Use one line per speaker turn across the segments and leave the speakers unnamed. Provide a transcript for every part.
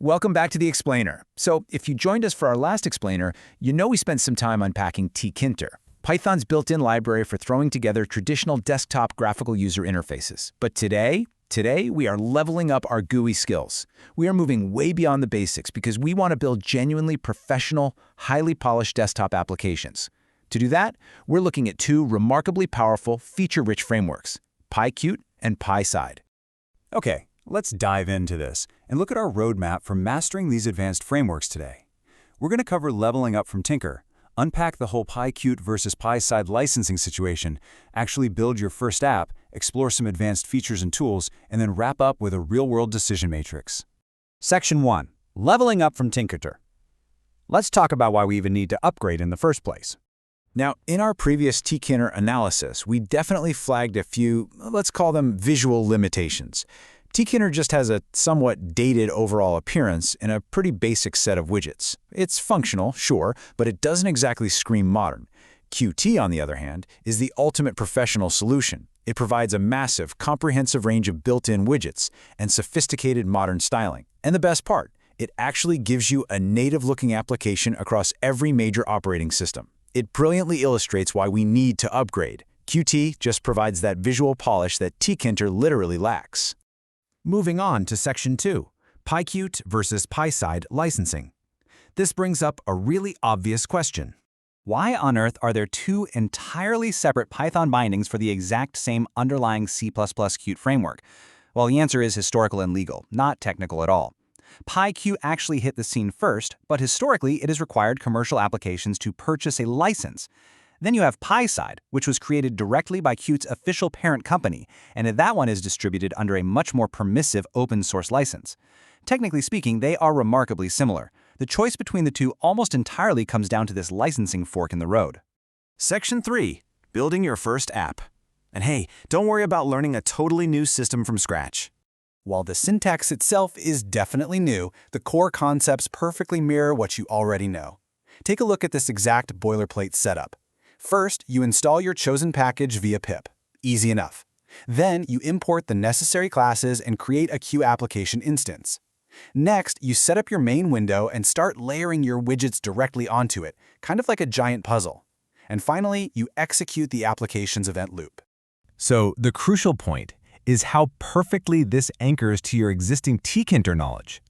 Welcome back to the Explainer. So, if you joined us for our last Explainer, you know we spent some time unpacking tkinter, Python's built-in library for throwing together traditional desktop graphical user interfaces. But today we are leveling up our GUI skills. We are moving way beyond the basics because we want to build genuinely professional, highly polished desktop applications. To do that, we're looking at two remarkably powerful, feature-rich frameworks, PyQt and PySide.
Okay, let's dive into this and look at our roadmap for mastering these advanced frameworks today. We're going to cover leveling up from Tinker, unpack the whole PyQt versus PySide licensing situation, actually build your first app, explore some advanced features and tools, and then wrap up with a real-world decision matrix.
Section 1. Leveling up from Tinker. Let's talk about why we even need to upgrade in the first place.
Now, in our previous tkinter analysis, we definitely flagged a few, let's call them visual limitations. Tkinter just has a somewhat dated overall appearance and a pretty basic set of widgets. It's functional, sure, but it doesn't exactly scream modern. Qt, on the other hand, is the ultimate professional solution. It provides a massive, comprehensive range of built-in widgets and sophisticated modern styling. And the best part, it actually gives you a native-looking application across every major operating system. It brilliantly illustrates why we need to upgrade. Qt just provides that visual polish that tkinter literally lacks.
Moving on to Section 2, PyQt versus PySide licensing. This brings up a really obvious question. Why on earth are there two entirely separate Python bindings for the exact same underlying C++ Qt framework? Well, the answer is historical and legal, not technical at all. PyQt actually hit the scene first, but historically it has required commercial applications to purchase a license. Then you have PySide, which was created directly by Qt's official parent company, and that one is distributed under a much more permissive open-source license. Technically speaking, they are remarkably similar. The choice between the two almost entirely comes down to this licensing fork in the road.
Section 3. Building your first app. And hey, don't worry about learning a totally new system from scratch.
While the syntax itself is definitely new, the core concepts perfectly mirror what you already know. Take a look at this exact boilerplate setup. First, you install your chosen package via pip. Easy enough. Then, you import the necessary classes and create a QApplication instance. Next, you set up your main window and start layering your widgets directly onto it, kind of like a giant puzzle. And finally, you execute the application's event loop.
So, the crucial point is how perfectly this anchors to your existing tkinter knowledge.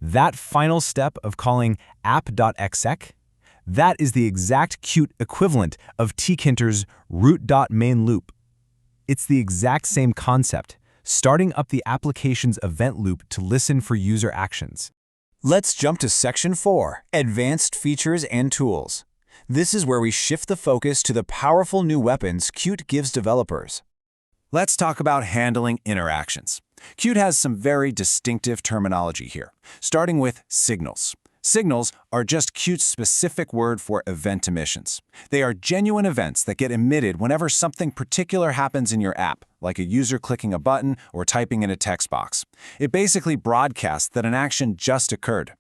That final step of calling app.exec, that is the exact Qt equivalent of tkinter's root.mainLoop. It's the exact same concept, starting up the application's event loop to listen for user actions.
Let's jump to Section 4, Advanced Features and Tools. This is where we shift the focus to the powerful new weapons Qt gives developers. Let's talk about handling interactions. Qt has some very distinctive terminology here, starting with signals. Signals are just Qt's specific word for event emissions. They are genuine events that get emitted whenever something particular happens in your app, like a user clicking a button or typing in a text box. It basically broadcasts that an action just occurred.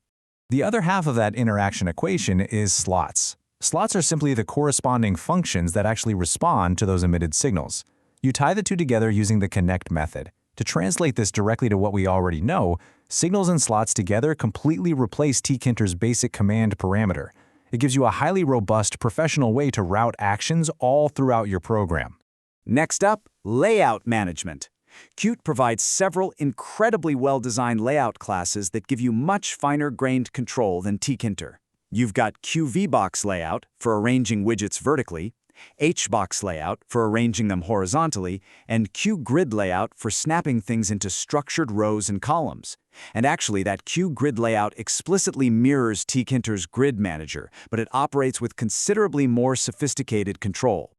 The other half of that interaction equation is slots. Slots are simply the corresponding functions that actually respond to those emitted signals. You tie the two together using the connect method. To translate this directly to what we already know, signals and slots together completely replace tkinter's basic command parameter. It gives you a highly robust, professional way to route actions all throughout your program.
Next up, layout management. Qt provides several incredibly well-designed layout classes that give you much finer-grained control than tkinter. You've got QVBox layout for arranging widgets vertically, HBox layout for arranging them horizontally, and QGrid layout for snapping things into structured rows and columns. And actually, that QGrid layout explicitly mirrors tkinter's grid manager, but it operates with considerably more sophisticated control.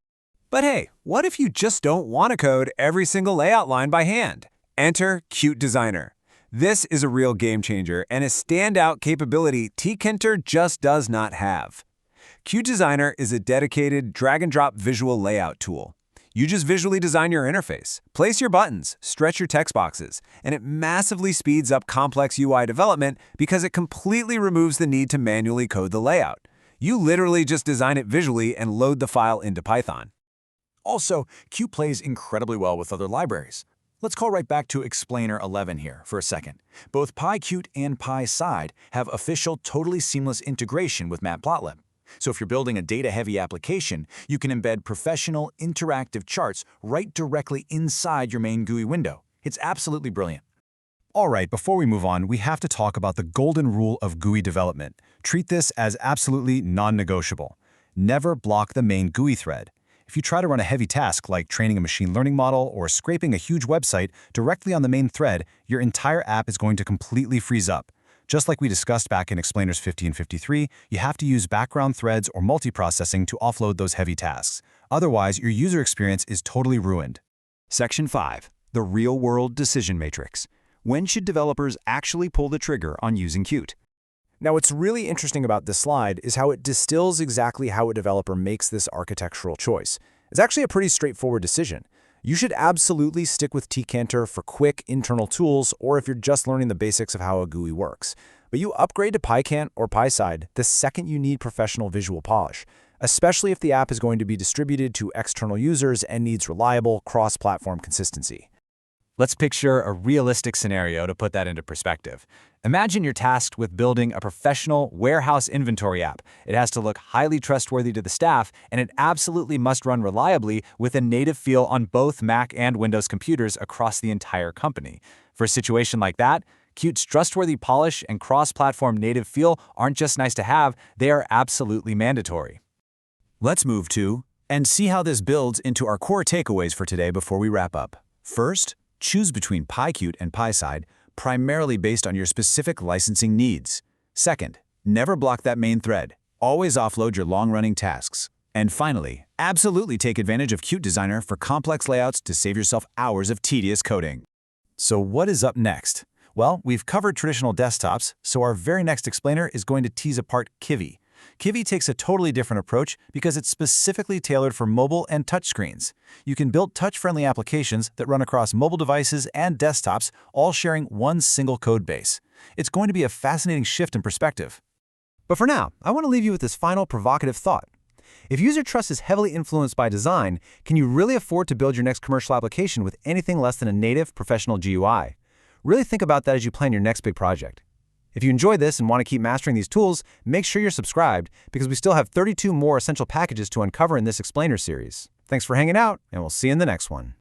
But hey, what if you just don't want to code every single layout line by hand? Enter Qt Designer. This is a real game changer and a standout capability tkinter just does not have. Qt Designer is a dedicated drag-and-drop visual layout tool. You just visually design your interface, place your buttons, stretch your text boxes, and it massively speeds up complex UI development because it completely removes the need to manually code the layout. You literally just design it visually and load the file into Python.
Also, Qt plays incredibly well with other libraries.
Let's call right back to Explainer 11 here for a second. Both PyQt and PySide have official, totally seamless integration with Matplotlib. So if you're building a data-heavy application, you can embed professional, interactive charts right directly inside your main GUI window. It's absolutely brilliant.
All right, before we move on, we have to talk about the golden rule of GUI development. Treat this as absolutely non-negotiable. Never block the main GUI thread. If you try to run a heavy task like training a machine learning model or scraping a huge website directly on the main thread, your entire app is going to completely freeze up. Just like we discussed back in Explainers 50 and 53, you have to use background threads or multiprocessing to offload those heavy tasks. Otherwise, your user experience is totally ruined.
Section 5. The Real-World Decision Matrix. When should developers actually pull the trigger on using Qt?
Now, what's really interesting about this slide is how it distills exactly how a developer makes this architectural choice. It's actually a pretty straightforward decision. You should absolutely stick with tkinter for quick internal tools or if you're just learning the basics of how a GUI works. But you upgrade to PyQt or PySide the second you need professional visual polish, especially if the app is going to be distributed to external users and needs reliable cross-platform consistency.
Let's picture a realistic scenario to put that into perspective. Imagine you're tasked with building a professional warehouse inventory app. It has to look highly trustworthy to the staff, and it absolutely must run reliably with a native feel on both Mac and Windows computers across the entire company. For a situation like that, Qt's trustworthy polish and cross-platform native feel aren't just nice to have, they are absolutely mandatory.
Let's move to and see how this builds into our core takeaways for today before we wrap up. First, choose between PyQt and PySide, primarily based on your specific licensing needs. Second, never block that main thread. Always offload your long-running tasks. And finally, absolutely take advantage of Qt Designer for complex layouts to save yourself hours of tedious coding. So what is up next? Well, we've covered traditional desktops, so our very next explainer is going to tease apart Kiwi. Kiwi takes a totally different approach because it's specifically tailored for mobile and touchscreens. You can build touch-friendly applications that run across mobile devices and desktops, all sharing one single code base. It's going to be a fascinating shift in perspective.
But for now, I want to leave you with this final provocative thought. If user trust is heavily influenced by design, can you really afford to build your next commercial application with anything less than a native professional GUI? Really think about that as you plan your next big project. If you enjoyed this and want to keep mastering these tools, make sure you're subscribed because we still have 32 more essential packages to uncover in this explainer series. Thanks for hanging out, and we'll see you in the next one.